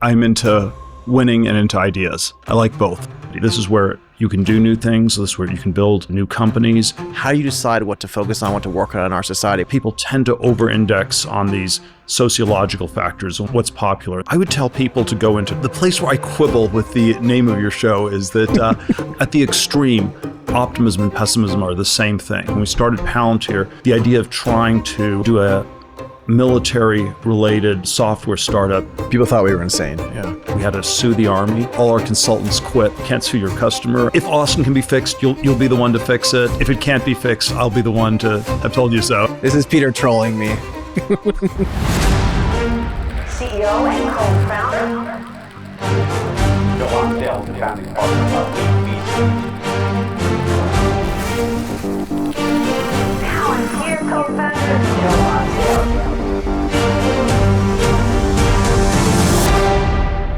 I'm into winning and into ideas. I like both. This is where you can do new things. This is where you can build new companies. How do you decide what to focus on, what to work on in our society? People tend to over-index on these sociological factors and what's popular. I would tell people to go into the place where I quibble with the name of your show is that at the extreme, optimism and pessimism are the same thing. When we started Palantir, the idea of trying to do a military-related software startup. People thought we were insane. Yeah. We had to sue the Army. All our consultants quit. Can't sue your customer. If Austin can be fixed, you'll be the one to fix it. If it can't be fixed, I'll be the one to have told you so. This is Peter trolling me. CEO and co-founder. Thiel, the founding partner of Palantir co-founder. Thiel.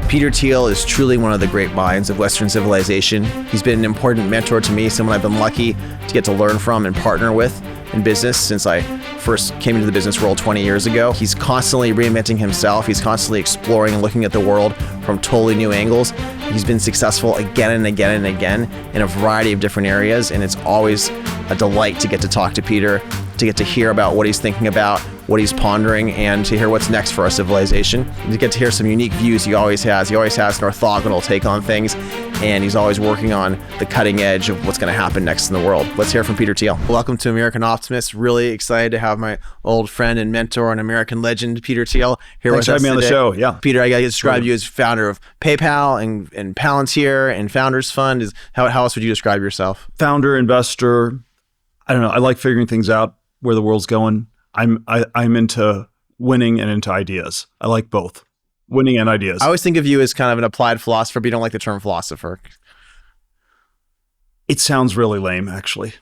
Peter Thiel is truly one of the great minds of Western civilization. He's been an important mentor to me, someone I've been lucky to get to learn from and partner with in business since I first came into the business world 20 years ago. He's constantly reinventing himself. He's constantly exploring and looking at the world from totally new angles. He's been successful again and again and again in a variety of different areas, and it's always a delight to get to talk to Peter, to get to hear about what he's thinking about, what he's pondering, and to hear what's next for our civilization. To get to hear some unique views he always has. He always has an orthogonal take on things, and he's always working on the cutting edge of what's going to happen next in the world. Let's hear from Peter Thiel. Welcome to American Optimist. Really excited to have my old friend and mentor and American legend, Peter Thiel, here Thanks with us for having me on the today. show. Yeah. Peter, I got to describe you as founder of PayPal and Palantir and Founders Fund. How else would you describe yourself? Founder, investor. I don't know. I like figuring things out, where the world's going. I'm into winning and into ideas. I like both. Winning and ideas. I always think of you as kind of an applied philosopher, but you don't like the term philosopher. It sounds really lame, actually.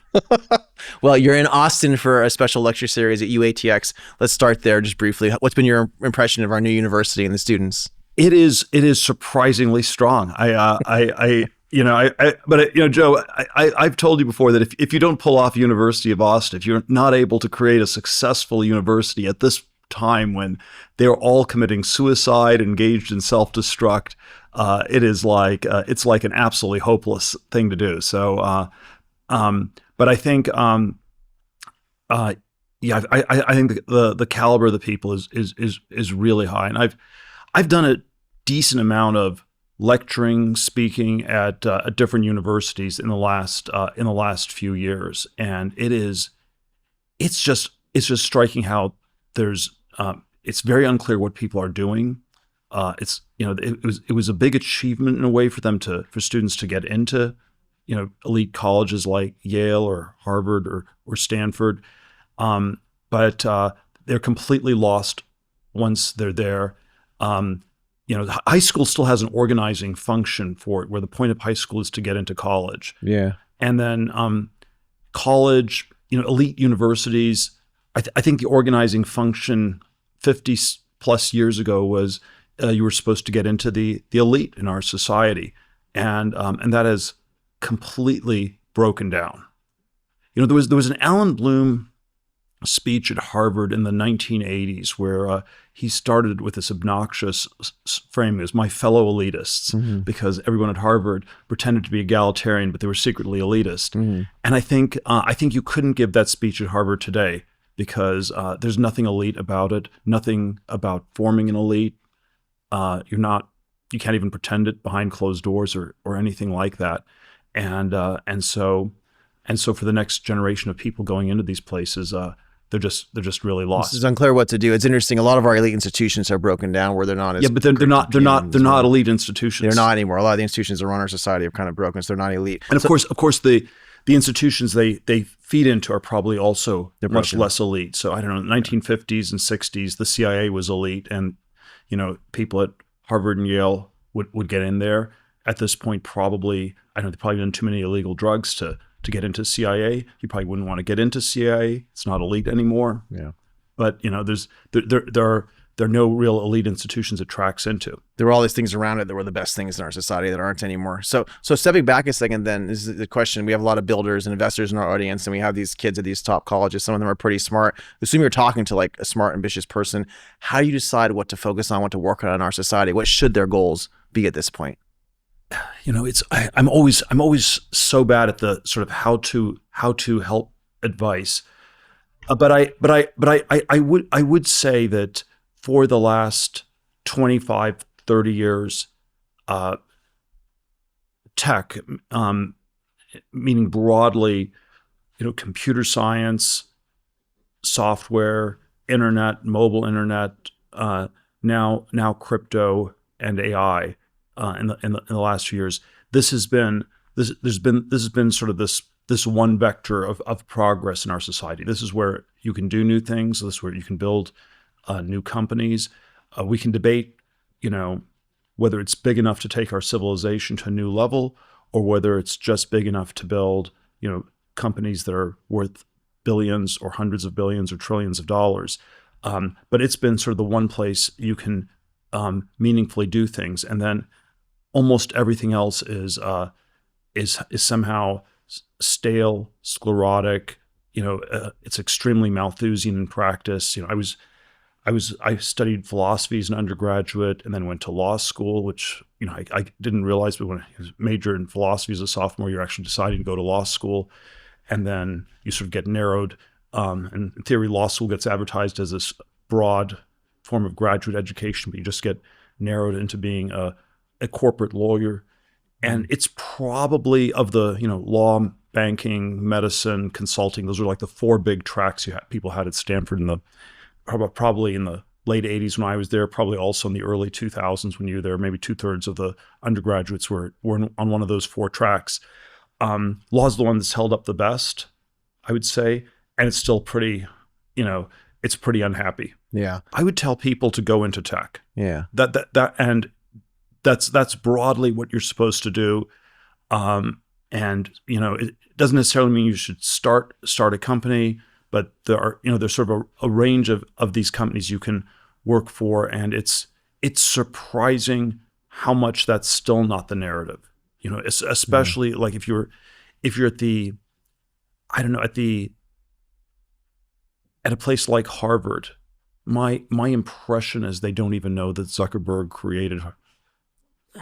Well, you're in Austin for a special lecture series at UATX. Let's start there just briefly. What's been your impression of our new university and the students? It is surprisingly strong. Joe, I've told you before that if you don't pull off University of Austin, if you're not able to create a successful university at this time when they're all committing suicide, engaged in self-destruct, it's like an absolutely hopeless thing to do. So, but I think, I think the caliber of the people is really high, and I've done a decent amount of lecturing, speaking at different universities in the last few years, and it's just striking how it's very unclear what people are doing. It was a big achievement in a way for students to get into elite colleges like Yale or Harvard or Stanford, but they're completely lost once they're there. High school still has an organizing function for it, where the point of high school is to get into college. Yeah. And then college, elite universities, I think the organizing function 50 plus years ago was you were supposed to get into the elite in our society. And that has completely broken down. There was an Alan Bloom speech at Harvard in the 1980s where he started with this obnoxious framing as "my fellow elitists," because everyone at Harvard pretended to be egalitarian, but they were secretly elitist. And I think you couldn't give that speech at Harvard today because there's nothing elite about it, nothing about forming an elite. You can't even pretend it behind closed doors or anything like that. And so for the next generation of people going into these places, they're just really lost. It's unclear what to do. It's interesting. A lot of our elite institutions are broken down where they're not as but they're not elite institutions. They're not anymore. A lot of the institutions that run our society are kind of broken, so they're not elite. And of course the institutions they feed into are probably also much less elite. So I don't know, 1950s and 60s, the CIA was elite, and people at Harvard and Yale would get in there. At this point, probably they've probably done too many illegal drugs to get into CIA. You probably wouldn't want to get into CIA. It's not elite anymore. Yeah. But there there are no real elite institutions it tracks into. There were all these things around it that were the best things in our society that aren't anymore. So stepping back a second, then, this is the question. We have a lot of builders and investors in our audience, and we have these kids at these top colleges. Some of them are pretty smart. Assume you're talking to like a smart, ambitious person. How do you decide what to focus on, what to work on in our society? What should their goals be at this point? I'm always so bad at the sort of how to help advice, but I would say that for the last 25, 30 years, tech, meaning broadly, computer science, software, internet, mobile internet, now crypto and AI. In the last few years, this has been sort of this one vector of progress in our society. This is where you can do new things. This is where you can build new companies. We can debate, whether it's big enough to take our civilization to a new level, or whether it's just big enough to build, companies that are worth billions or hundreds of billions or trillions of dollars. But it's been sort of the one place you can meaningfully do things, and then almost everything else is somehow stale, sclerotic. It's extremely Malthusian in practice. I studied philosophy as an undergraduate, and then went to law school, which I didn't realize. But when I majored in philosophy as a sophomore, you're actually deciding to go to law school, and then you sort of get narrowed. And in theory, law school gets advertised as this broad form of graduate education, but you just get narrowed into being a corporate lawyer. And it's probably of the, law, banking, medicine, consulting, those are like the four big tracks people had at Stanford probably in the late 80s when I was there, probably also in the early 2000s when you were there. Maybe 2/3 of the undergraduates were on one of those four tracks. Law is the one that's held up the best, I would say, and it's still pretty, it's pretty unhappy. Yeah. I would tell people to go into tech. Yeah. That's broadly what you're supposed to do. It doesn't necessarily mean you should start a company, but there's sort of a range of these companies you can work for, and it's surprising how much that's still not the narrative. Especially like if you're at the, at a place like Harvard, my impression is they don't even know that Zuckerberg created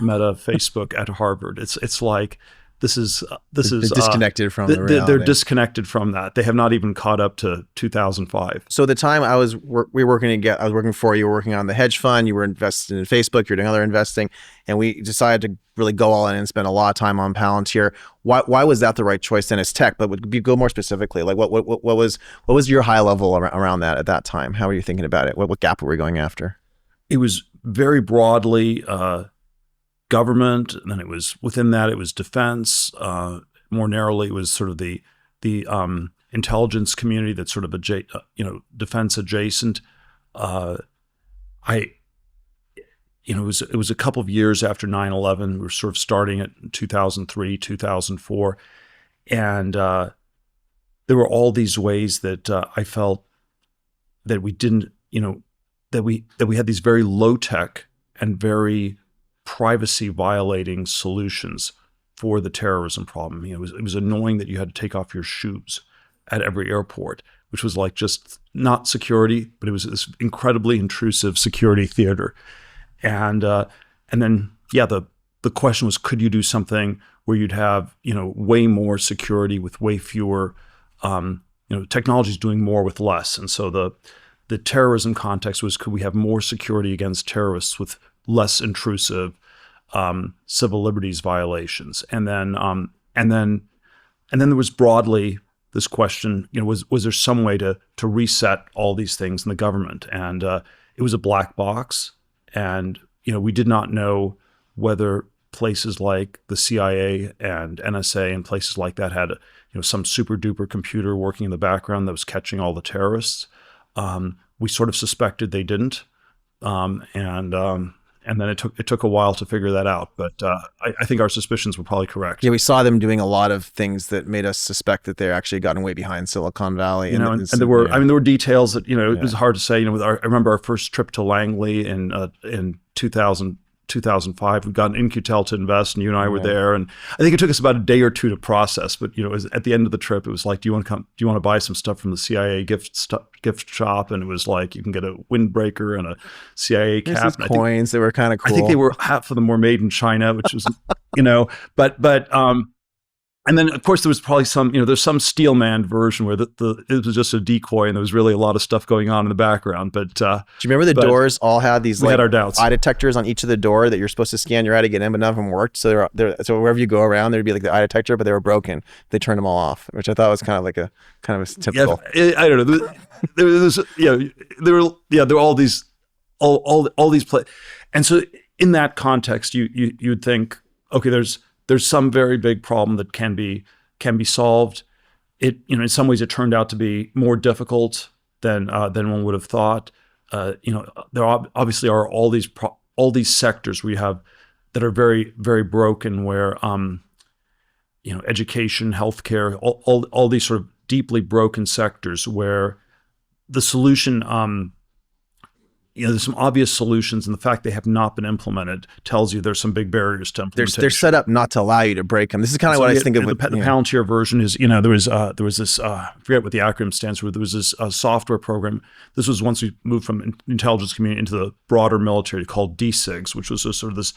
Meta, Facebook at Harvard. It's like this is disconnected from the reality. They're disconnected from that. They have not even caught up to 2005. So the time I was working for you, were working on the hedge fund, you were invested in Facebook, you're doing other investing, and we decided to really go all in and spend a lot of time on Palantir. Why was that the right choice then as tech? But would you go more specifically? Like what was your high level around that at that time? How were you thinking about it? What gap were we going after? It was very broadly government, and then it was within that it was defense. More narrowly, it was sort of the intelligence community that's sort of defense adjacent. It was a couple of years after 9/11. We were sort of starting it in 2003, 2004, and there were all these ways that I felt that we didn't, that we had these very low tech and very privacy violating solutions for the terrorism problem. It was annoying that you had to take off your shoes at every airport, which was like just not security, but it was this incredibly intrusive security theater. And then the question was, could you do something where you'd have way more security with way fewer, technology's doing more with less. And so the terrorism context was, could we have more security against terrorists with less intrusive civil liberties violations? And then there was broadly this question, was there some way to reset all these things in the government? And it was a black box, and we did not know whether places like the CIA and NSA and places like that had some super duper computer working in the background that was catching all the terrorists. We sort of suspected they didn't. And And then it took a while to figure that out. But I think our suspicions were probably correct. Yeah, we saw them doing a lot of things that made us suspect that they're actually gotten way behind Silicon Valley. And there were, there were details that, it was hard to say. I remember our first trip to Langley in 2005. We got an InQtel to invest, and you and I were there. And I think it took us about a day or two to process. But it was, at the end of the trip, it was like, do you want to buy some stuff from the CIA gift shop? And it was like, you can get a windbreaker and a CIA cap. These coins, they were kind of cool. I think they were, half of them were made in China, which was, and then, of course, there was probably some, there's some Steelman version where it was just a decoy, and there was really a lot of stuff going on in the background. But do you remember the doors all had these we had our doubts. Eye detectors on each of the door that you're supposed to scan your eye to get in, but none of them worked. So so wherever you go around, there'd be like the eye detector, but they were broken. They turned them all off, which I thought was kind of a typical. Yeah, I don't know. There were all these and so in that context, you'd think, okay, there's some very big problem that can be solved. It, in some ways, it turned out to be more difficult than one would have thought. There obviously are all these sectors we have that are very, very broken, where education, healthcare, all these sort of deeply broken sectors where the solution, there's some obvious solutions, and the fact they have not been implemented tells you there's some big barriers to implementation. They're set up not to allow you to break them. This is kind of what I think of. The Palantir version is, there was this, I forget what the acronym stands for. There was this software program. This was once we moved from the intelligence community into the broader military, called DSIGs, which was sort of this,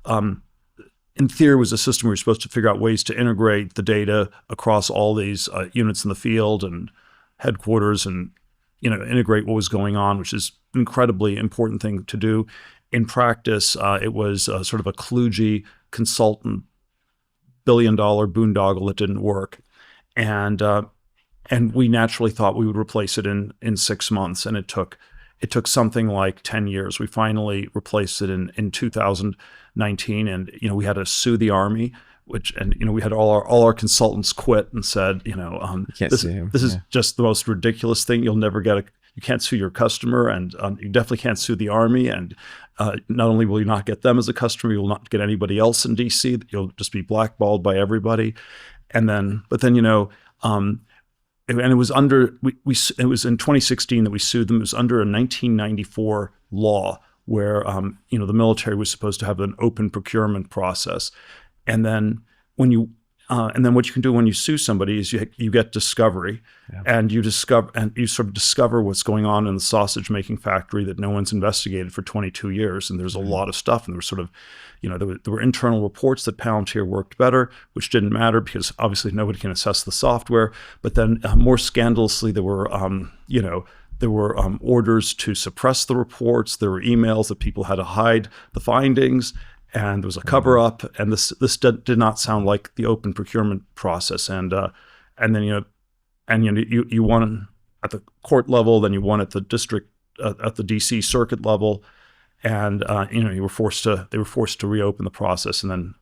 in theory, was a system where you're supposed to figure out ways to integrate the data across all these units in the field and headquarters, and integrate what was going on, which is an incredibly important thing to do. In practice, it was sort of a kludgy consultant billion-dollar boondoggle that didn't work, and we naturally thought we would replace it in 6 months, and it took something like 10 years. We finally replaced it in 2019, and we had to sue the Army. We had all our consultants quit and said, this is just the most ridiculous thing. You'll never get you can't sue your customer, and you definitely can't sue the Army. And not only will you not get them as a customer, you will not get anybody else in DC. You'll just be blackballed by everybody. And then, and it was under it was in 2016 that we sued them. It was under a 1994 law where the military was supposed to have an open procurement process. And then what you can do when you sue somebody is you get discovery, and you sort of discover what's going on in the sausage making factory that no one's investigated for 22 years. And there's a lot of stuff. And there was sort of, there were internal reports that Palantir worked better, which didn't matter because obviously nobody can assess the software. But then more scandalously, there were, orders to suppress the reports. There were emails that people had to hide the findings. And there was a cover-up, and this did not sound like the open procurement process. And then you won at the court level, then you won at the district at the DC circuit level, and they were forced to reopen the process. And then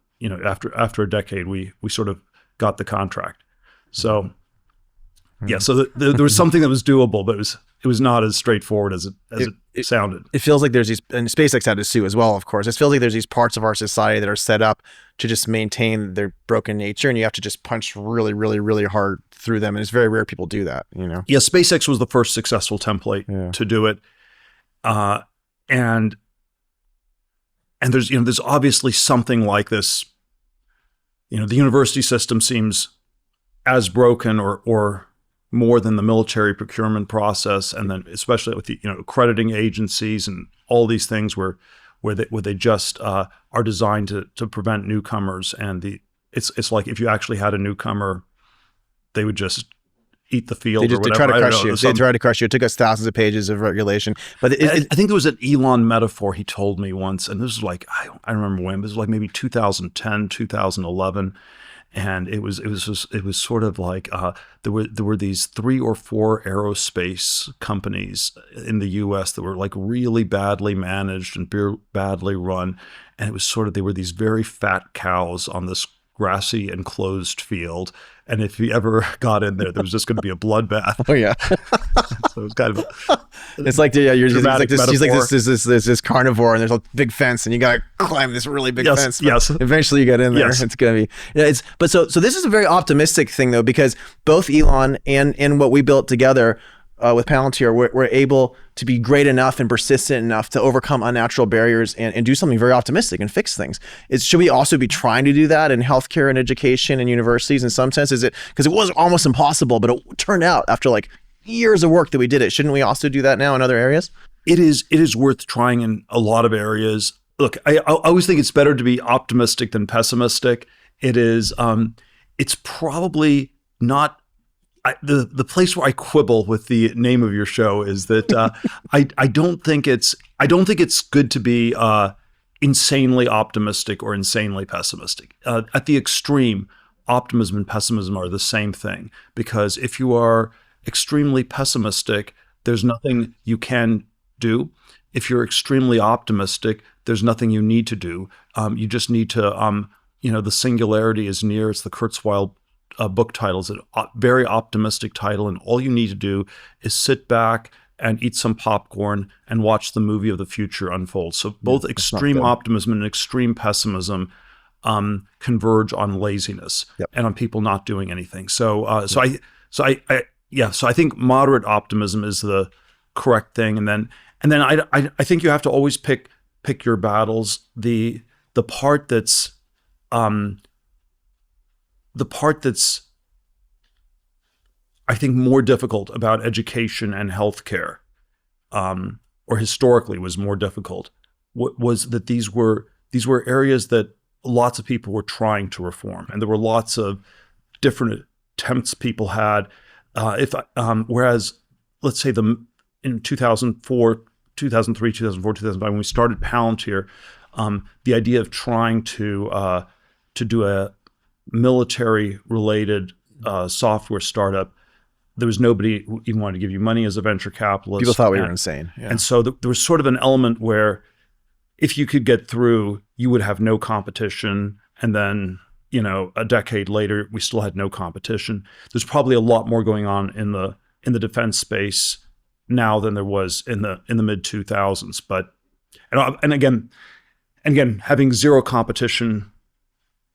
after a decade, we sort of got the contract. So so there was something that was doable, but it was not as straightforward as it sounded. It feels like there's these, and SpaceX had to sue as well, of course. It feels like there's these parts of our society that are set up to just maintain their broken nature, and you have to just punch really, really, really hard through them. And it's very rare people do that, Yeah, SpaceX was the first successful template to do it. And there's obviously something like this. The university system seems as broken or more than the military procurement process, and then especially with the accrediting agencies and all these things where they just are designed to prevent newcomers. And it's like if you actually had a newcomer, they would just eat the field. They try to crush you. They try to crush you. It took us thousands of pages of regulation. But I think there was an Elon metaphor he told me once, and this was like I don't remember when. But it was like maybe 2010, 2011. And it was sort of like there were these 3 or 4 aerospace companies in the U.S. that were like really badly managed and badly run, and it was sort of they were these very fat cows on this grassy enclosed field. And if you ever got in there, there was just going to be a bloodbath. Oh yeah. So it was kind of It's like you're just like this. He's like metaphor. this carnivore, and there's a big fence, and you gotta climb this really big Yes, fence. but yes. Eventually, you get in there. Yes. It's gonna be. Yeah. So this is a very optimistic thing though, because both Elon and what we built together with Palantir, we're able to be great enough and persistent enough to overcome unnatural barriers and do something very optimistic and fix things. Should we also be trying to do that in healthcare and education and universities in some sense? Is it because it was almost impossible, but it turned out after like years of work that we did it. Shouldn't we also do that now in other areas? It is worth trying in a lot of areas. Look, I always think it's better to be optimistic than pessimistic. It is. It's probably not. The place where I quibble with the name of your show is that I don't think it's good to be insanely optimistic or insanely pessimistic. At the extreme, optimism and pessimism are the same thing, because if you are extremely pessimistic, there's nothing you can do. If you're extremely optimistic, there's nothing you need to do. You just need to, the singularity is near. It's the Kurzweil book title. It's a very optimistic title, and all you need to do is sit back and eat some popcorn and watch the movie of the future unfold. So both extreme optimism and extreme pessimism converge on laziness and on people not doing anything. So I think moderate optimism is the correct thing, and then I think you have to always pick your battles. The part that's I think more difficult about education and healthcare, or historically was more difficult, was that these were areas that lots of people were trying to reform, and there were lots of different attempts people had. Whereas, let's say in 2004, 2005, when we started Palantir, the idea of trying to do a military-related software startup, there was nobody who even wanted to give you money as a venture capitalist. People thought we were insane. Yeah. And so there was sort of an element where if you could get through, you would have no competition. And then, a decade later, we still had no competition. There's probably a lot more going on in the defense space now than there was in the mid 2000s. But and again, having zero competition,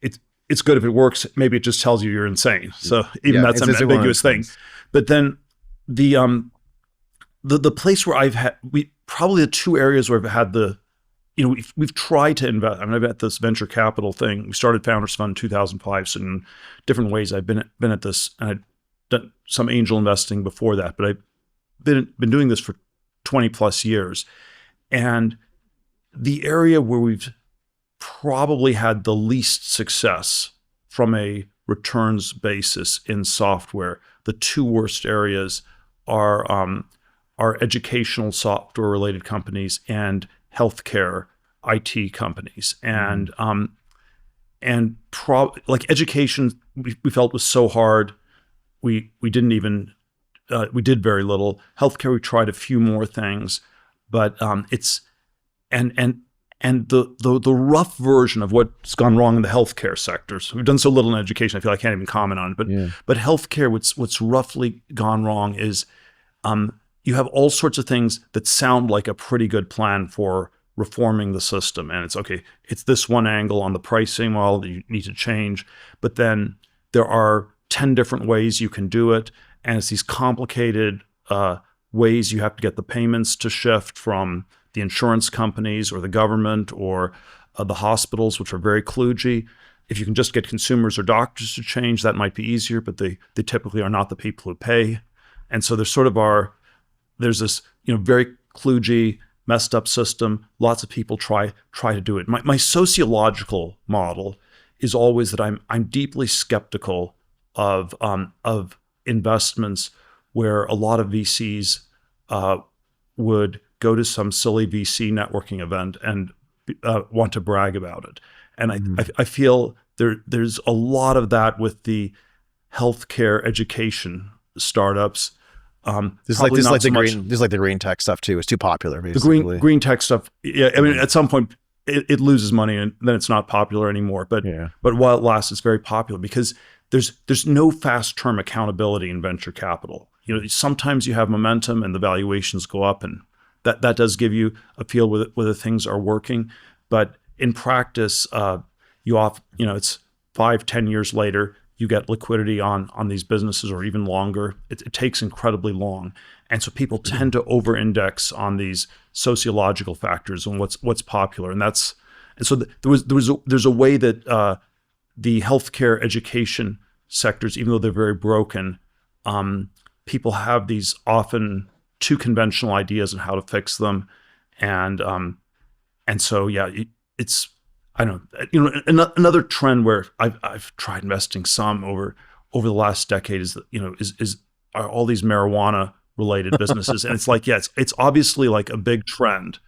it's good if it works. Maybe it just tells you you're insane. So even that's an ambiguous thing. But then the place where probably the two areas where I've had we've tried to invest. I've at this venture capital thing. We started Founders Fund in 2005. So in different ways, I've been at this, and I'd done some angel investing before that, but I've been doing this for 20 plus years. And the area where we've probably had the least success from a returns basis in software, the two worst areas are educational software related companies and healthcare IT companies. And like education, we felt was so hard. We didn't even we did very little. Healthcare, we tried a few more things, but it's the rough version of what's gone wrong in the healthcare sector. So we've done so little in education, I feel like I can't even comment on it. But healthcare, what's roughly gone wrong is you have all sorts of things that sound like a pretty good plan for reforming the system. And it's this one angle on the pricing model that you need to change, but then there are 10 different ways you can do it. And it's these complicated ways you have to get the payments to shift from the insurance companies or the government or the hospitals, which are very kludgy. If you can just get consumers or doctors to change, that might be easier, but they typically are not the people who pay. And so there's this very kludgy, messed up system. Lots of people try to do it. My sociological model is always that I'm deeply skeptical of investments where a lot of VCs would go to some silly VC networking event and want to brag about it. And I feel there's a lot of that with the healthcare education startups. There's like the green tech stuff too. It's too popular. The Basically. green tech stuff. Yeah, I mean, at some point, it loses money and then it's not popular anymore. But while it lasts, it's very popular because there's no fast term accountability in venture capital. Sometimes you have momentum and the valuations go up, and that does give you a feel whether things are working. But in practice, it's 5-10 years later, you get liquidity on these businesses, or even longer. It takes incredibly long. And so people tend to over-index on these sociological factors and what's popular. There's a way that the healthcare education sectors, even though they're very broken, people have these often too conventional ideas on how to fix them. And so, it's, I don't know, another trend where I've tried investing some over the last decade is are all these marijuana related businesses. And it's like, it's obviously like a big trend,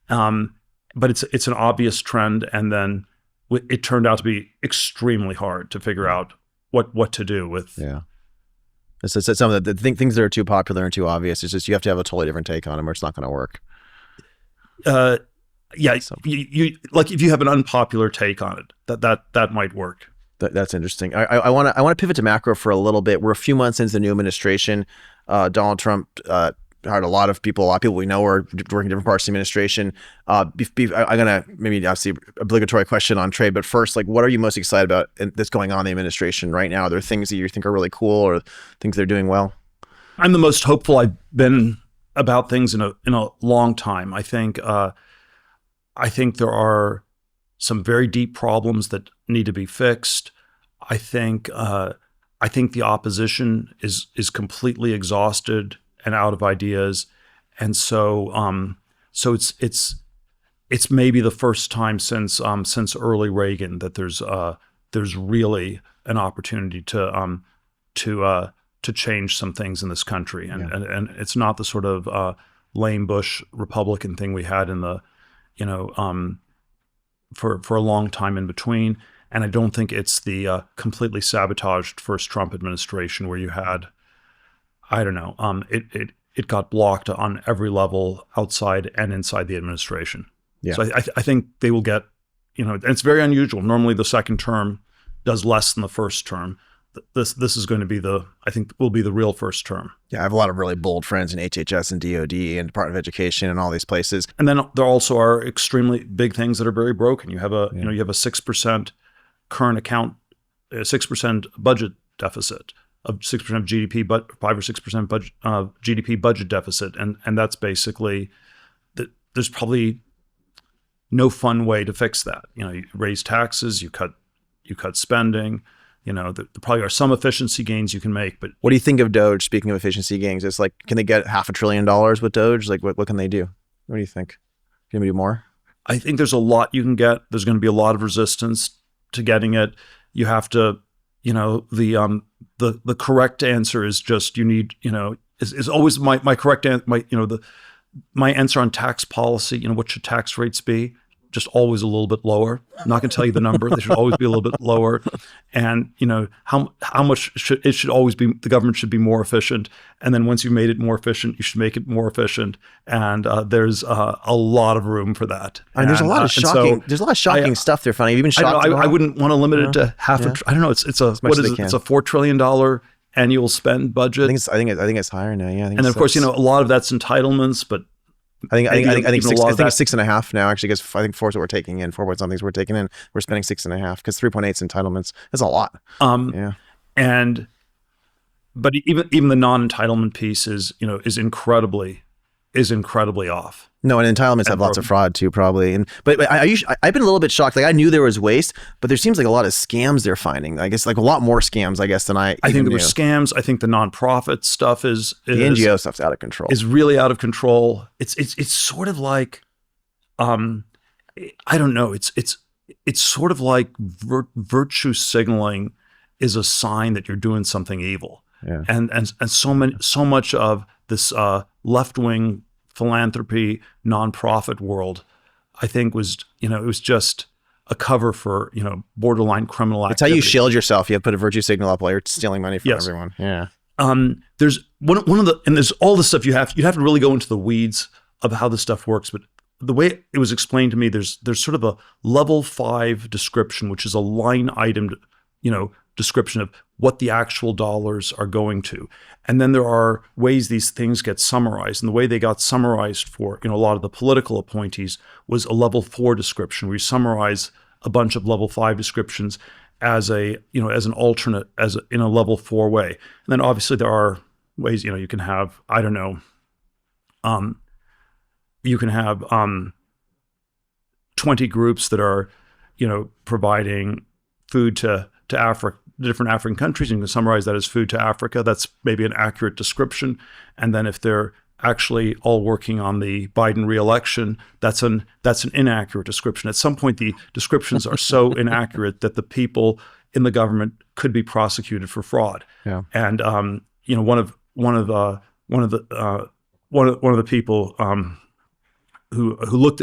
but it's an obvious trend. And then it turned out to be extremely hard to figure out what to do with. Yeah. It's some of the things that are too popular and too obvious. It's just, you have to have a totally different take on them or it's not going to work. You like if you have an unpopular take on it, that might work. That's interesting. I want to pivot to macro for a little bit. We're a few months into the new administration. Donald Trump hired a lot of people we know are working in different parts of the administration. I'm gonna maybe obviously obligatory question on trade, but first, like, what are you most excited about that's going on in the administration right now? Are there things that you think are really cool or things they're doing well? I'm the most hopeful I've been about things in a long time. I think there are some very deep problems that need to be fixed. I think the opposition is completely exhausted and out of ideas, and so it's maybe the first time since early Reagan that there's really an opportunity to change some things in this country, and it's not the sort of lame Bush Republican thing we had in the for a long time in between. And I don't think it's the completely sabotaged first Trump administration where you had, I don't know, it got blocked on every level outside and inside the administration. Yeah. So I think they will get, and it's very unusual. Normally the second term does less than the first term. This is going to be will be the real first term. Yeah, I have a lot of really bold friends in HHS and DOD and Department of Education and all these places. And then there also are extremely big things that are very broken. You have a 6% current account, 6% budget deficit of 6% of GDP, but 5 or 6% budget GDP budget deficit, and that's basically that. There's probably no fun way to fix that. You raise taxes, you cut spending. There probably are some efficiency gains you can make, but what do you think of DOGE? Speaking of efficiency gains, it's like, can they get $500 billion with DOGE? Like, what can they do? What do you think? Can we do more? I think there's a lot you can get. There's going to be a lot of resistance to getting it. You have to, the correct answer is just, you need, is always my correct answer. My answer on tax policy. What should tax rates be? Just always a little bit lower. I'm not going to tell you the number. They should always be a little bit lower. And how much should always be, the government should be more efficient. And then once you've made it more efficient, you should make it more efficient. And there's a lot of room for that. And there's a lot of shocking. There's a lot of shocking stuff they're finding. Have you been shocked? I wouldn't want to limit it to half. I don't know. It's a what is it? It's a $4 trillion annual spend budget. I think it's higher now. Yeah. And then of course a lot of that's entitlements, but I think it's 6.5 now, actually, because I think 4 is what we're taking in. 4 point something's we're taking in. We're spending 6.5 because 3.8 is entitlements. That's a lot. But even the non-entitlement piece is incredibly off. No, and entitlements have lots of fraud too, probably. But I've been a little bit shocked. Like, I knew there was waste, but there seems like a lot of scams they're finding. I guess like a lot more scams, than I think there were scams. I think the nonprofit stuff is the NGO stuff's out of control. Is really out of control. It's sort of like, I don't know. It's sort of like virtue signaling is a sign that you're doing something evil. Yeah. And so much of this left-wing philanthropy nonprofit world, I think it was just a cover for borderline criminal activity. It's how you shield yourself. You have to put a virtue signal up while you're stealing money from everyone. Yeah. There's one of the, and there's all this stuff you'd have to really go into the weeds of how this stuff works. But the way it was explained to me, there's sort of a level 5 description, which is a line item, description of what the actual dollars are going to. And then there are ways these things get summarized. And the way they got summarized for, a lot of the political appointees was a level 4 description, where you summarize a bunch of level 5 descriptions as an alternate, in a level 4 way. And then obviously there are ways, you can have, you can have 20 groups that are, providing food to Africa, different African countries, and you can summarize that as food to Africa. That's maybe an accurate description. And then if they're actually all working on the Biden re-election, that's an inaccurate description. At some point, the descriptions are so inaccurate that the people in the government could be prosecuted for fraud. Yeah. And one of the people who looked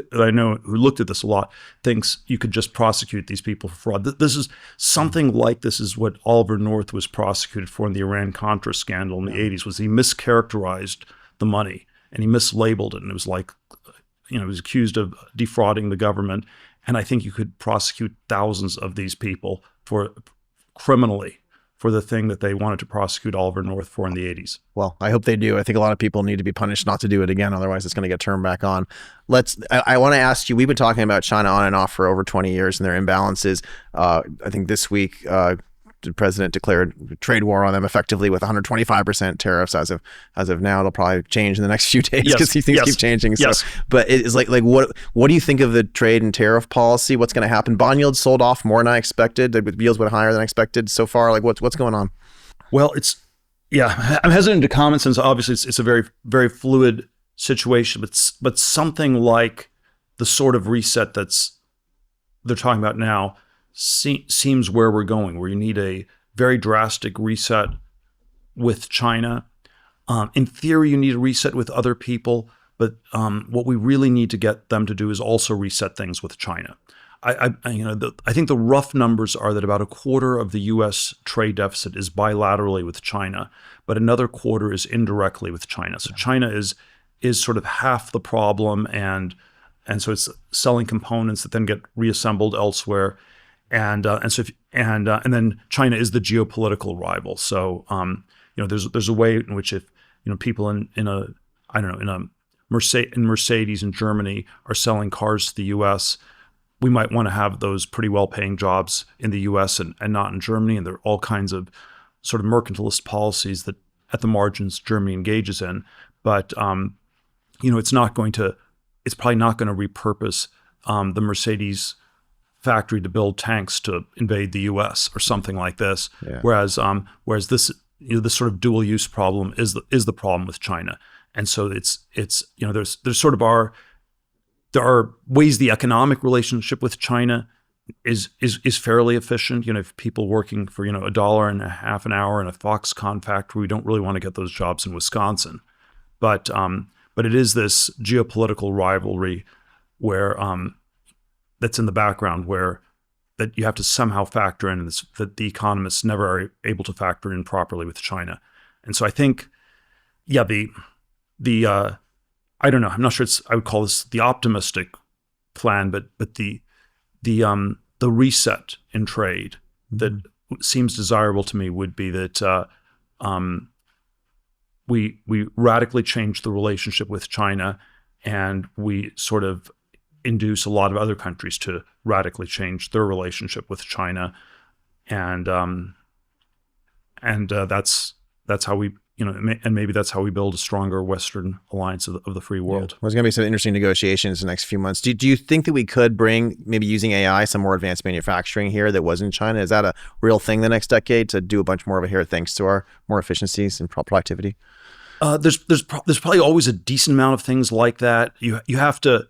at this a lot thinks you could just prosecute these people for fraud. This is something like this is what Oliver North was prosecuted for in the Iran-Contra scandal in the 80s. Was he mischaracterized the money and he mislabeled it, and it was like, he was accused of defrauding the government. And I think you could prosecute thousands of these people criminally for the thing that they wanted to prosecute Oliver North for in the 80s. Well, I hope they do. I think a lot of people need to be punished not to do it again. Otherwise, it's going to get turned back on. I want to ask you, we've been talking about China on and off for over 20 years and their imbalances. I think this week, the president declared trade war on them effectively with 125% tariffs as of now. It'll probably change in the next few days because these things keep changing. So, but it's like what do you think of the trade and tariff policy? What's going to happen? Bond yields sold off more than I expected. Yields went higher than I expected so far. Like what's going on? Well, I'm hesitant to comment since obviously it's a very, very fluid situation, but something like the sort of reset they're talking about now seems where we're going, where you need a very drastic reset with China. In theory, you need a reset with other people, but what we really need to get them to do is also reset things with China. I think the rough numbers are that about a quarter of the U.S. trade deficit is bilaterally with China, but another quarter is indirectly with China. So China is sort of half the problem, and so it's selling components that then get reassembled elsewhere. And then China is the geopolitical rival. So there's a way in which if people in Mercedes in Germany are selling cars to the U.S., we might want to have those pretty well-paying jobs in the U.S. and not in Germany. And there are all kinds of sort of mercantilist policies that at the margins Germany engages in. But it's probably not going to repurpose the Mercedes factory to build tanks to invade the U.S. or something like this. Yeah. Whereas this this sort of dual use problem is the problem with China. And so there are ways the economic relationship with China is fairly efficient. If people working for $1.50 an hour in a Foxconn factory, we don't really want to get those jobs in Wisconsin. But it is this geopolitical rivalry where that's in the background, where that you have to somehow factor in that the economists never are able to factor in properly with China. And so I think, I don't know, I'm not sure I would call this the optimistic plan, but the reset in trade that seems desirable to me would be that we radically change the relationship with China, and we sort of induce a lot of other countries to radically change their relationship with China, and that's how we, and maybe that's how we build a stronger Western alliance of the free world. Yeah. There's going to be some interesting negotiations in the next few months. Do you think that we could bring, maybe using AI, some more advanced manufacturing here that was in China? Is that a real thing the next decade, to do a bunch more of it here thanks to our more efficiencies and productivity? There's probably always a decent amount of things like that. You have to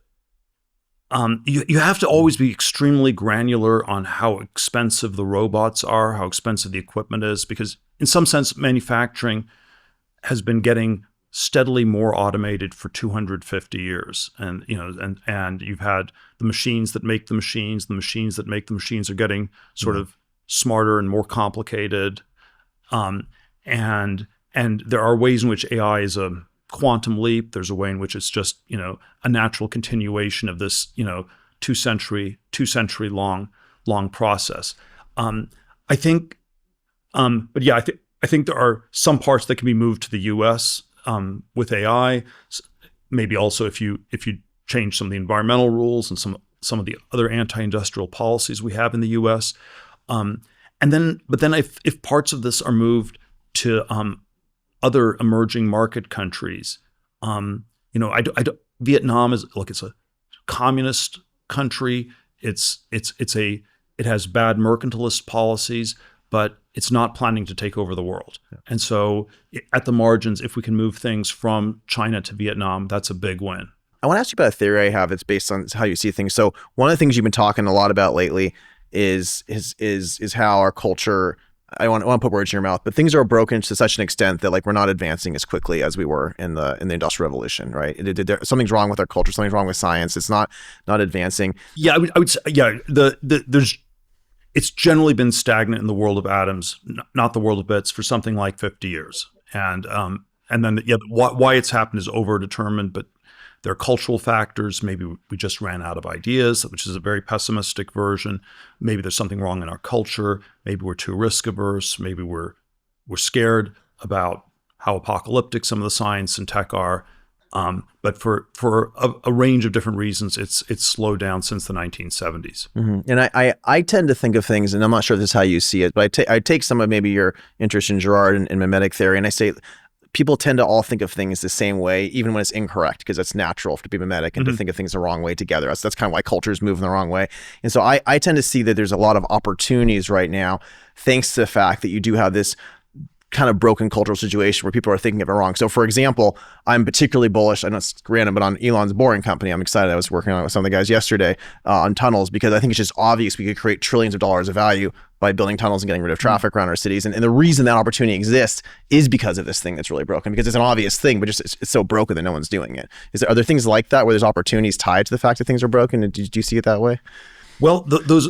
always be extremely granular on how expensive the robots are, how expensive the equipment is, because in some sense, manufacturing has been getting steadily more automated for 250 years. And you've had the machines that make the machines that make the machines are getting sort of smarter and more complicated. And there are ways in which AI is a quantum leap. There's a way in which it's just, a natural continuation of this, 2 century long process. I think, but yeah, I think there are some parts that can be moved to the U.S. With AI. Maybe also if you change some of the environmental rules and some of the other anti-industrial policies we have in the U.S. But then if parts of this are moved to other emerging market countries, Vietnam it's a communist country. It has bad mercantilist policies, but it's not planning to take over the world. Yeah. And so at the margins, if we can move things from China to Vietnam, that's a big win. I want to ask you about a theory I have that's based on how you see things. So one of the things you've been talking a lot about lately is how our culture, I want to put words in your mouth, but things are broken to such an extent that we're not advancing as quickly as we were in the Industrial Revolution, right? Something's wrong with our culture. Something's wrong with science. It's not advancing. Yeah, I would say, yeah. It's generally been stagnant in the world of atoms, not the world of bits, for something like 50 years. And then why it's happened is overdetermined, but there are cultural factors. Maybe we just ran out of ideas, which is a very pessimistic version. Maybe there's something wrong in our culture. Maybe we're too risk averse. Maybe we're scared about how apocalyptic some of the science and tech are. But for a range of different reasons, it's slowed down since the 1970s. Mm-hmm. And I tend to think of things, and I'm not sure if this is how you see it, but I take some of maybe your interest in Girard and mimetic theory, and I say people tend to all think of things the same way, even when it's incorrect, because it's natural to be mimetic and to think of things the wrong way together. That's kind of why cultures move in the wrong way. And so I tend to see that there's a lot of opportunities right now, thanks to the fact that you do have this kind of broken cultural situation where people are thinking of it wrong. So for example, I'm particularly bullish, I know it's random, but on Elon's Boring Company. I'm excited. I was working on it with some of the guys yesterday on tunnels, because I think it's just obvious we could create trillions of dollars of value by building tunnels and getting rid of traffic around our cities. And the reason that opportunity exists is because of this thing that's really broken, because it's an obvious thing, but just it's so broken that no one's doing it. Are there things like that where there's opportunities tied to the fact that things are broken? And do you see it that way? Well, those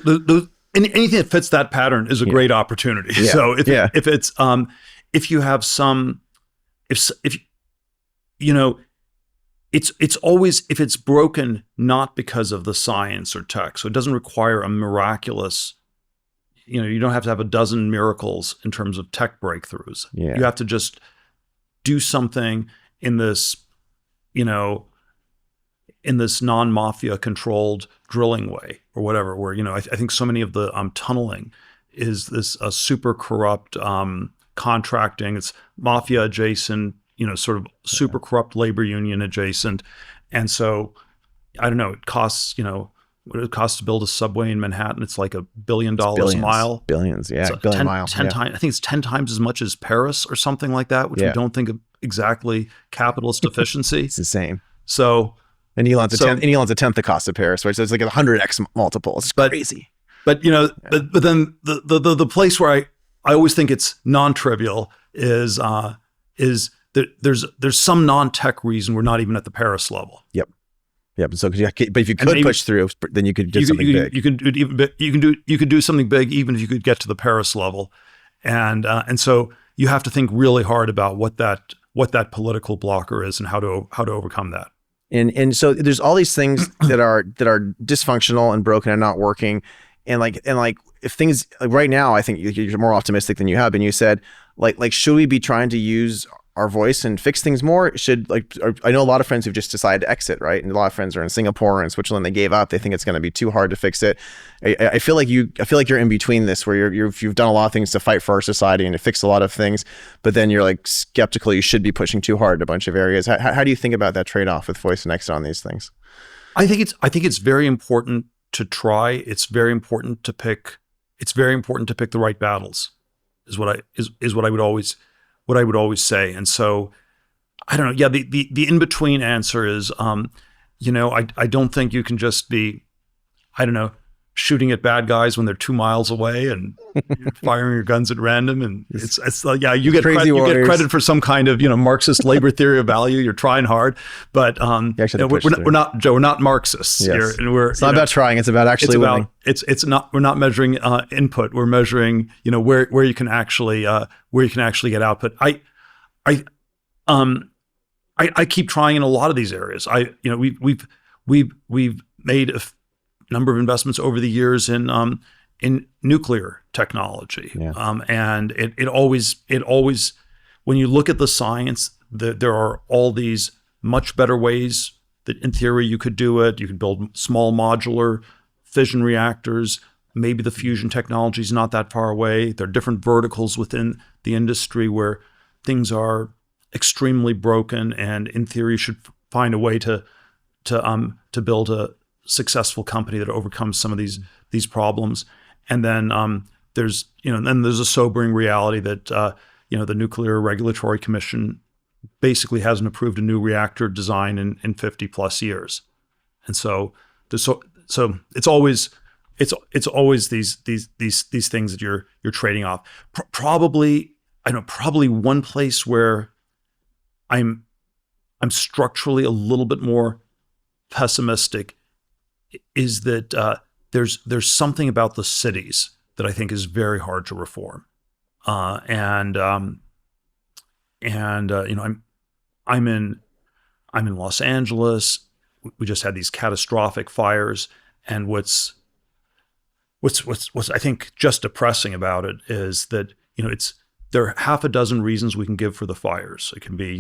anything that fits that pattern is a great opportunity. Yeah. So if it's if you have some, it's always, if it's broken, not because of the science or tech. So it doesn't require a miraculous, you don't have to have a dozen miracles in terms of tech breakthroughs. Yeah. You have to just do something in this, in this non-mafia controlled drilling way or whatever, where, I think so many of the tunneling is this super corrupt, contracting, it's mafia adjacent, sort of super corrupt labor union adjacent. And so, I don't know, it costs, what it costs to build a subway in Manhattan. It's like $1 billion a mile. Billions, yeah. So billion miles. 10 times, I think it's 10 times as much as Paris or something like that, which we don't think of exactly capitalist efficiency. It's insane. So, and Elon's a tenth the cost of Paris, right? So it's like a 100x multiple. It's crazy. But but then the place where I always think it's non-trivial is there's some non-tech reason we're not even at the Paris level. Yep. So, but if you could push through, then you could do something big. You could do something big even if you could get to the Paris level, and so you have to think really hard about what that political blocker is and how to overcome that. And so there's all these things that are dysfunctional and broken and not working. And if things right now, I think you're more optimistic than you have been. You said should we be trying to use our voice and fix things more? I know a lot of friends who've just decided to exit, right? And a lot of friends are in Singapore and Switzerland. They gave up. They think it's going to be too hard to fix it. I feel like you're in between this, where you've done a lot of things to fight for our society and to fix a lot of things, but then you're skeptical. You should be pushing too hard in a bunch of areas. How do you think about that trade-off with voice and exit on these things? I think it's very important to try. It's very important to pick the right battles. Is what I would always say. And so, I don't know. Yeah, the in between answer is, I don't think you can just be, shooting at bad guys when they're 2 miles away and firing your guns at random. And you get credit for some kind of Marxist labor theory of value. You're trying hard, but we're not Marxists. Yes. Here, and it's not about trying. It's about actually winning. We're not measuring input. We're measuring where you can actually get output. I keep trying in a lot of these areas. We've made a number of investments over the years in nuclear technology, and it always when you look at the science, there are all these much better ways that in theory you could do it. You could build small modular fission reactors. Maybe the fusion technology is not that far away. There are different verticals within the industry where things are extremely broken, and in theory, you should find a way to build a successful company that overcomes some of these problems. And then there's a sobering reality that the Nuclear Regulatory Commission basically hasn't approved a new reactor design in 50 plus years, and so it's always these things that you're trading off. Probably one place where I'm structurally a little bit more pessimistic is that there's something about the cities that I think is very hard to reform, I'm in Los Angeles. We just had these catastrophic fires, and what's I think just depressing about it is that there are half a dozen reasons we can give for the fires. It can be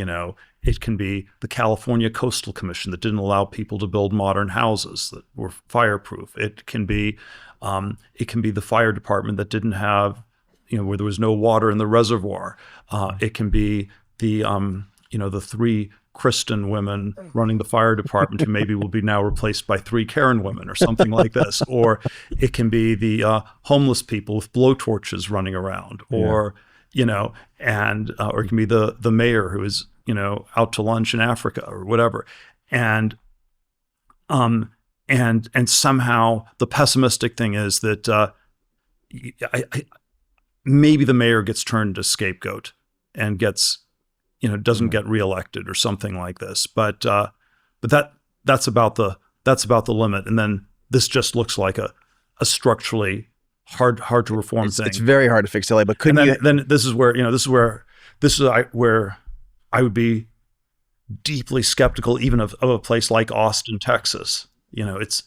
the California Coastal Commission that didn't allow people to build modern houses that were fireproof. It can be the fire department that didn't have, where there was no water in the reservoir. It can be the 3 Kristen women running the fire department who maybe will be now replaced by 3 Karen women or something like this. Or it can be the homeless people with blowtorches running around, or or it can be the mayor who is out to lunch in Africa or whatever. And somehow the pessimistic thing is that maybe the mayor gets turned into scapegoat and gets doesn't get reelected or something like this. But that's about the limit. And then this just looks like a structurally hard to reform thing. It's very hard to fix LA, but then this is where I would be deeply skeptical even of a place like Austin, Texas. It's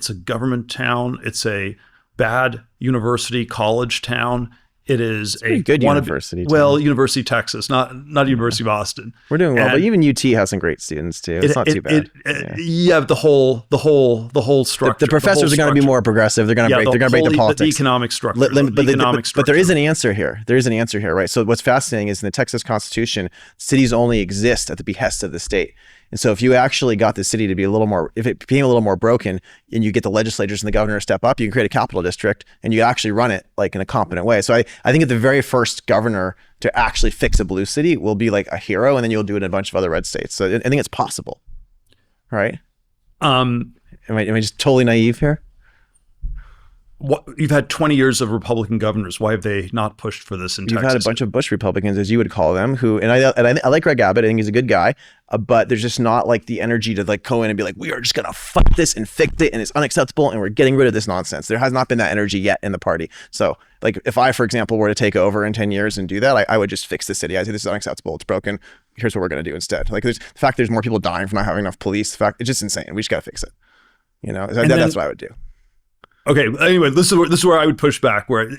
a government town. It's a bad university college town. It is a good university. University of Texas, not University of Austin. We're doing well, but even UT has some great students too. It's not too bad. The whole structure. The professors are going to be more progressive. They're going to break the politics. The economic structure. But there is an answer here. There is an answer here, right? So what's fascinating is in the Texas Constitution, cities only exist at the behest of the state. And so if you actually got the city to be if it became a little more broken, and you get the legislators and the governor to step up, you can create a capital district and you actually run it like in a competent way. So I think at the very first governor to actually fix a blue city will be like a hero, and then you'll do it in a bunch of other red states. So I think it's possible, right? Am I just totally naive here? You've had 20 years of Republican governors. Why have they not pushed for this in Texas? You've had a bunch of Bush Republicans, as you would call them, and I like Greg Abbott. I think he's a good guy, but there's just not like the energy to like go in and be like, we are just gonna fight this and fix it, and it's unacceptable, and we're getting rid of this nonsense. There has not been that energy yet in the party. So like if I, for example, were to take over in 10 years and do that, I would just fix the city. I say this is unacceptable. It's broken. Here's what we're gonna do instead. Like the fact there's more people dying from not having enough police. The fact it's just insane. We just gotta fix it. That's what I would do. Okay. Anyway, this is where I would push back. Where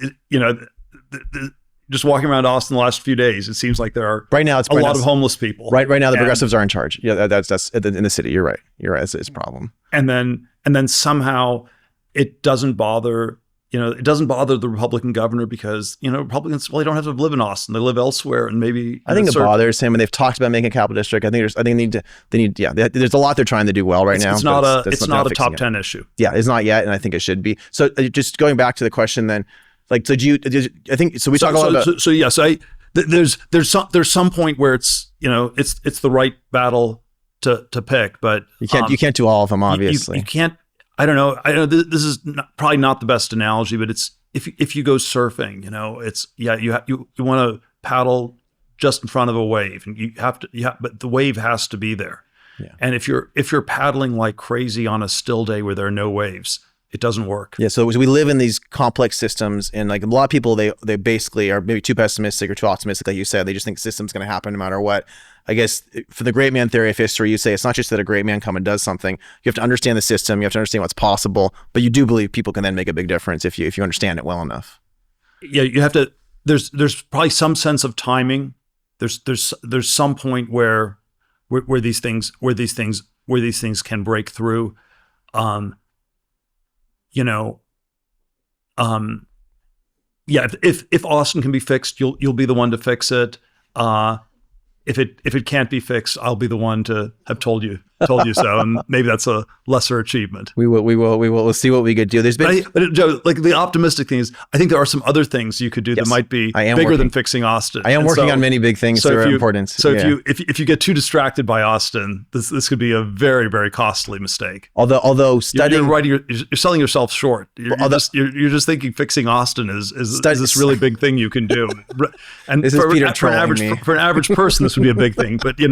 just walking around Austin the last few days, it seems like there are a lot of homeless people. Right now, the progressives are in charge. Yeah, that's in the city. You're right. It's a problem. And then somehow it doesn't bother. It doesn't bother the Republican governor because Republicans, they don't have to live in Austin. They live elsewhere, and maybe I think it bothers him. And they've talked about making a capital district. I think they need. There's a lot they're trying to do well right now. It's not a top 10 issue. Yeah, it's not yet, and I think it should be. So just going back to the question, then, like, so we talk a lot about. So yes, there's some point where it's the right battle to pick, but you can't do all of them, obviously. You can't. I don't know. This is probably not the best analogy, but it's if you go surfing, you want to paddle just in front of a wave, and but the wave has to be there. Yeah. And if you're paddling like crazy on a still day where there are no waves, It doesn't work. Yeah, so we live in these complex systems, and like a lot of people, they basically are maybe too pessimistic or too optimistic, like you said. They just think the system's going to happen no matter what. I guess for the great man theory of history, you say it's not just that a great man comes and does something. You have to understand the system. You have to understand what's possible. But you do believe people can then make a big difference if you understand it well enough. Yeah, you have to. There's probably some sense of timing. There's some point where these things can break through. If Austin can be fixed, you'll be the one to fix it. If it can't be fixed, I'll be the one to have told you so, and maybe that's a lesser achievement. We'll see what we could do. There's been, but Joe, like the optimistic thing is, I think there are some other things you could do that might be bigger than fixing Austin. I am working on many big things that are important. So if you get too distracted by Austin, this could be a very, very costly mistake. Although studying, you're selling yourself short. You're just thinking fixing Austin is this really big thing you can do. And this for an average person, this would be a big thing. But I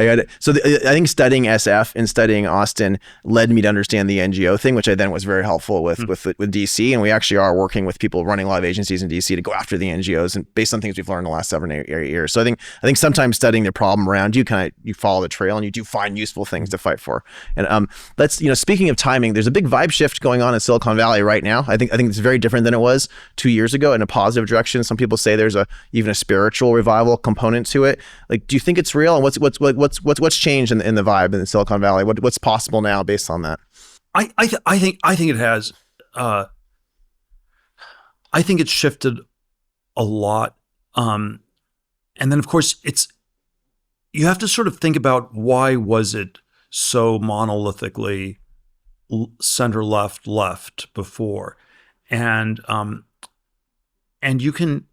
got it. So I think studying SF and studying Austin led me to understand the NGO thing, which I then was very helpful with DC. And we actually are working with people running a lot of agencies in DC to go after the NGOs, and based on things we've learned in the last 7 or 8 years. So I think sometimes studying the problem around you, you follow the trail and you do find useful things to fight for. And speaking of timing, there's a big vibe shift going on in Silicon Valley right now. I think it's very different than it was 2 years ago in a positive direction. Some people say there's even a spiritual revival component to it. Like, do you think it's real? And what's changed in the vibe in Silicon Valley? What's possible now based on that? I think it has. I think it's shifted a lot, and then of course you have to sort of think about why was it so monolithically center left before, and you can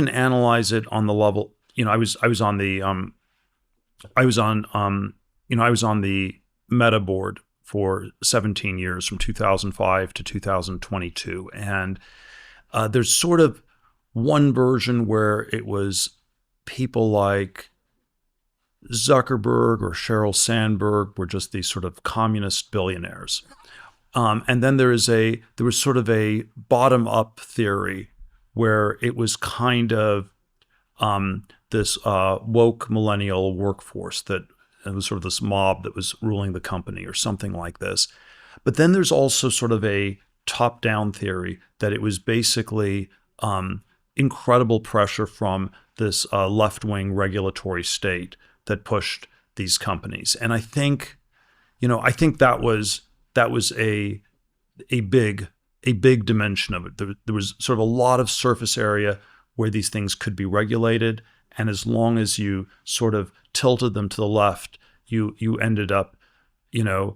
analyze it on the level. I was on the Meta board for 17 years, from 2005 to 2022. And there's sort of one version where it was people like Zuckerberg or Sheryl Sandberg were just these sort of communist billionaires. And then there was sort of a bottom-up theory where it was kind of this woke millennial workforce that it was sort of this mob that was ruling the company or something like this. But then there's also sort of a top-down theory that it was basically incredible pressure from this left-wing regulatory state that pushed these companies. And I think that was a big dimension of it. There was sort of a lot of surface area where these things could be regulated. And as long as you sort of tilted them to the left, you ended up, you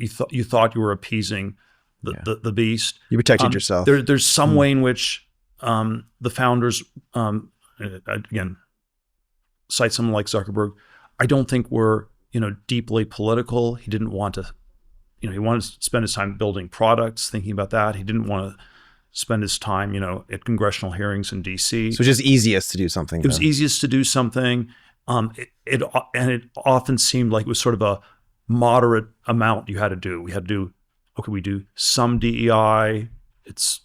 thought you were appeasing the beast. You protected yourself. There's some way in which the founders, again, cite someone like Zuckerberg, I don't think were deeply political. He didn't want to, he wanted to spend his time building products, thinking about that. He didn't want to spend his time, at congressional hearings in DC. So it's just easiest to do something. It was easiest to do something. It often seemed like it was sort of a moderate amount you had to do. We had to do, we do some DEI. It's,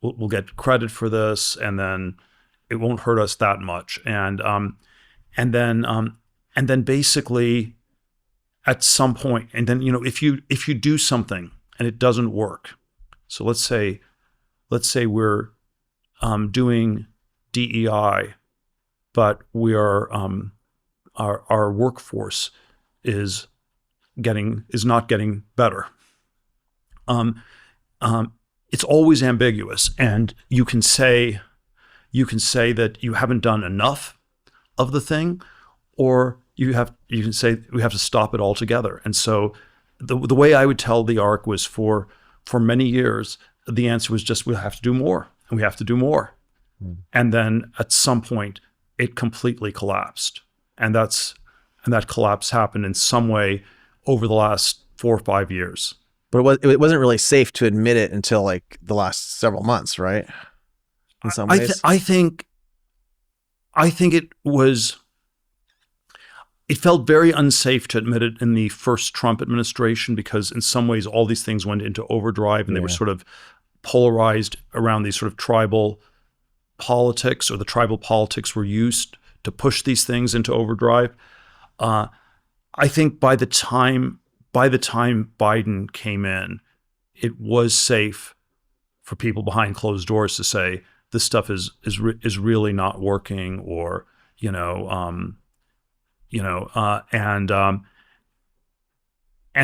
we'll get credit for this, and then it won't hurt us that much. And then basically at some point, and then, if you do something and it doesn't work, so let's say we're doing DEI, but we are our workforce is not getting better. It's always ambiguous, and you can say that you haven't done enough of the thing, or you can say we have to stop it altogether. And so the way I would tell the arc was for many years, the answer was just, we'll have to do more, and we have to do more. And then at some point it completely collapsed. And that collapse happened in some way over the last 4 or 5 years. But it wasn't really safe to admit it until like the last several months, right? In some ways. I think it was, it felt very unsafe to admit it in the first Trump administration, because in some ways all these things went into overdrive and they were sort of polarized around these sort of tribal politics, or the tribal politics were used to push these things into overdrive. I think by the time Biden came in, it was safe for people behind closed doors to say this stuff is really not working, or and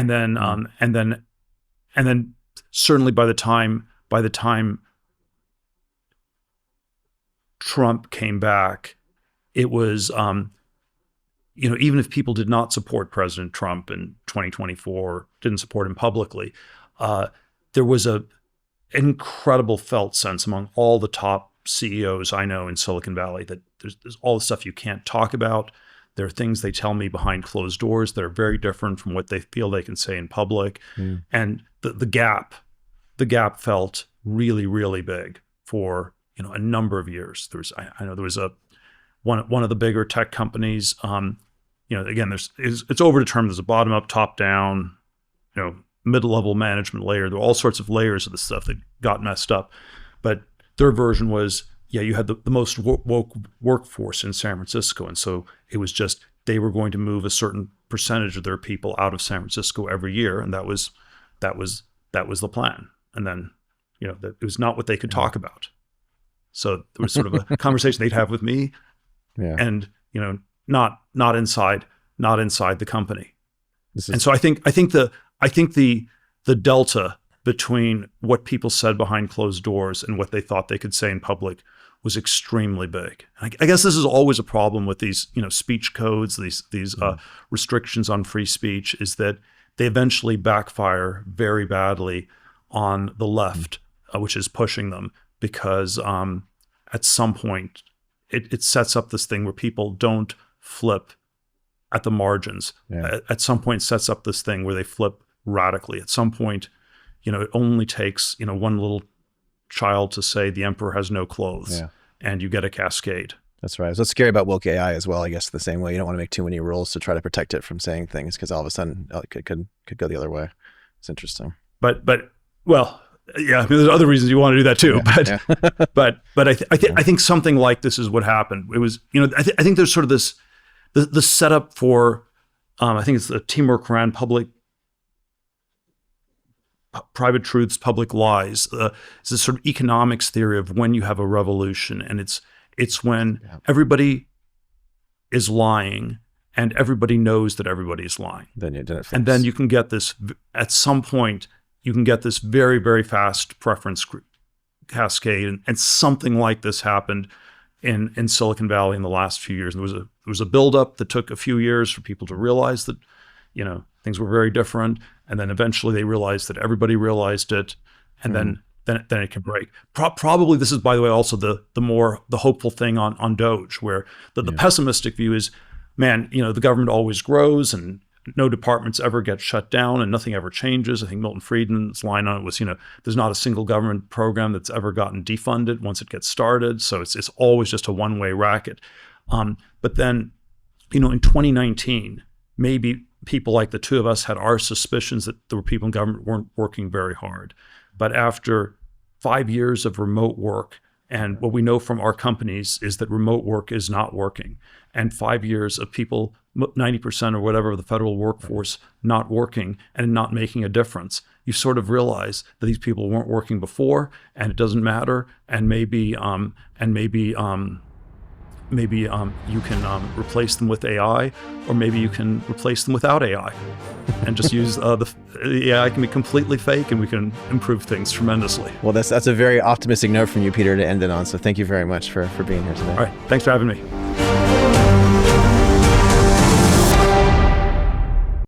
then certainly by the time Trump came back, it was even if people did not support President Trump in 2024, didn't support him publicly, there was a incredible felt sense among all the top CEOs I know in Silicon Valley that there's all the stuff you can't talk about. There are things they tell me behind closed doors that are very different from what they feel they can say in public. And the gap felt really, really big for a number of years. I know there was one of the bigger tech companies. Again, it's overdetermined. There's a bottom up, top down, mid-level management layer. There were all sorts of layers of the stuff that got messed up. But their version was, you had the most woke workforce in San Francisco. And so it was just, they were going to move a certain percentage of their people out of San Francisco every year. And that was the plan. And then, it was not what they could talk about. So there was sort of a conversation they'd have with me and, not inside the company. And so I think the delta between what people said behind closed doors and what they thought they could say in public was extremely big. I guess this is always a problem with these, speech codes, these restrictions on free speech, is that they eventually backfire very badly on the left, which is pushing them, because at some point it sets up this thing where people don't flip at the margins. At some point it sets up this thing where they flip radically. At some point, it only takes, one little child to say the emperor has no clothes, and you get a cascade. That's right. So what's scary about woke AI as well, I guess, the same way. You don't want to make too many rules to try to protect it from saying things, because all of a sudden it could go the other way. It's interesting. But there's other reasons you want to do that too. But I think something like this is what happened. It was, I think there's sort of this, the setup for, I think it's the teamwork around private truths, public lies. It's this sort of economics theory of when you have a revolution, and it's when everybody is lying and everybody knows that everybody is lying. And then you can get this, at some point, you can get this very, very fast preference cascade. And something like this happened in Silicon Valley in the last few years. And there was a buildup that took a few years for people to realize that, things were very different. And then eventually they realized that everybody realized it. And then it can break. Probably this is, by the way, also the hopeful thing on DOGE, where the pessimistic view is, man, the government always grows and no departments ever get shut down and nothing ever changes. I think Milton Friedman's line on it was, there's not a single government program that's ever gotten defunded once it gets started. So it's always just a one-way racket. But then, in 2019, maybe people like the two of us had our suspicions that there were people in government weren't working very hard. But after 5 years of remote work, and what we know from our companies is that remote work is not working, and 5 years of people, 90% or whatever of the federal workforce not working and not making a difference, you sort of realize that these people weren't working before, and it doesn't matter, and maybe you can replace them with AI, or maybe you can replace them without AI, and just use the AI can be completely fake, and we can improve things tremendously. Well, that's a very optimistic note from you, Peter, to end it on. So thank you very much for being here today. All right, thanks for having me.